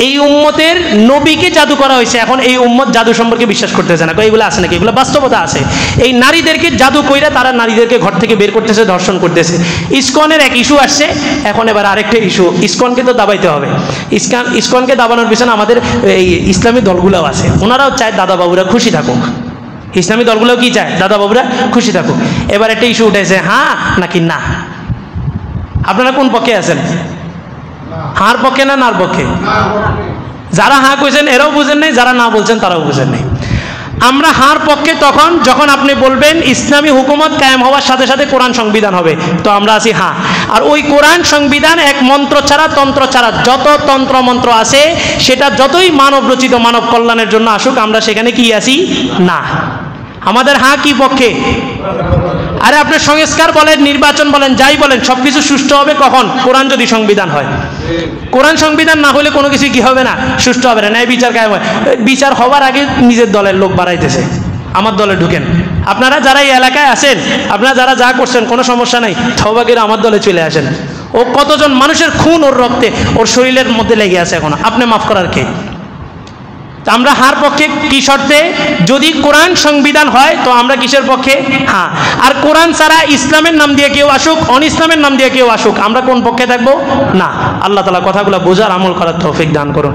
এই উম্মতের নবীকে জাদু করা হয়েছে, এখন এই উম্মত জাদু সম্পর্কে বিশ্বাস করতেছে না, এগুলো আছে নাকি? এগুলো বাস্তবতা আছে। এই নারীদেরকে জাদু কইরা তারা নারীদেরকে ঘর থেকে বের করতেছে, ধর্ষণ করতেছে। ইসকনের এক ইস্যু আসছে, এখন এবার আরেকটা ইস্যু, ইসকনকে তো দাবাইতে হবে। ইসকনকে দাবানোর পিছনে আমাদের এই ইসলামী দলগুলোও আছে, ওনারাও চায় দাদা বাবুরা খুশি থাকুক। ইসলামী দলগুলোও কি চায়? দাদা বাবুরা খুশি থাকুক। এবার একটা ইস্যু উঠেছে, হ্যাঁ নাকি না। আপনারা কোন পক্ষে আছেন? হার পক্ষে না নার পক্ষে? যারা হ্যাঁ কইছেন এরাও বুঝেন নাই, যারা না বলছেন তারাও বুঝেন নাই। আমরা হার পক্ষে তখন যখন আপনি বলবেন ইসলামী হুকুমত কায়েম হওয়ার সাথে সাথে কোরআন সংবিধান হবে, তো আমরা আছি হ্যাঁ। আর ওই কোরআন সংবিধান এক মন্ত্র ছাড়া, তন্ত্র ছাড়া, যত তন্ত্র মন্ত্র আছে সেটা যতই মানব রচিত, মানব কল্যাণের জন্য আসুক, আমরা সেখানে কি আছি? না। আমাদের হ্যাঁ কি পক্ষে? আরে আপনি সংস্কার বলেন, নির্বাচন বলেন, যাই বলেন, সবকিছু সুষ্ঠু হবে কখন? কোরআন যদি সংবিধান হয়। কোরআন সংবিধান না হলে কোনো কিছু কি হবে না? সুষ্ঠু হবে না। ন্যায় বিচার কায়েম হয়। বিচার হওয়ার আগে নিজের দলের লোক বাড়াইতেছে, আমার দলে ঢুকেন। আপনারা যারা এই এলাকায় আছেন, আপনারা যারা যা করছেন কোনো সমস্যা নাই, তওবাগির আমার দলে চলে আসেন। ও কতজন মানুষের খুন ওর রক্তে, ওর শরীরের মধ্যে লেগে আছে, এখন আপনি মাফ করার কে? আমরা হার পক্ষে কি শর্তে? যদি কোরআন সংবিধান হয় তো আমরা কিসের পক্ষে? হ্যাঁ। আর কোরআন ছাড়া ইসলামের নাম দিয়ে কেউ আসুক, অন ইসলামের নাম দিয়ে কেউ আসুক, আমরা কোন পক্ষে থাকবো? না। আল্লাহ তাআলা কথাগুলো বোঝার, আমল করার তৌফিক দান করুন।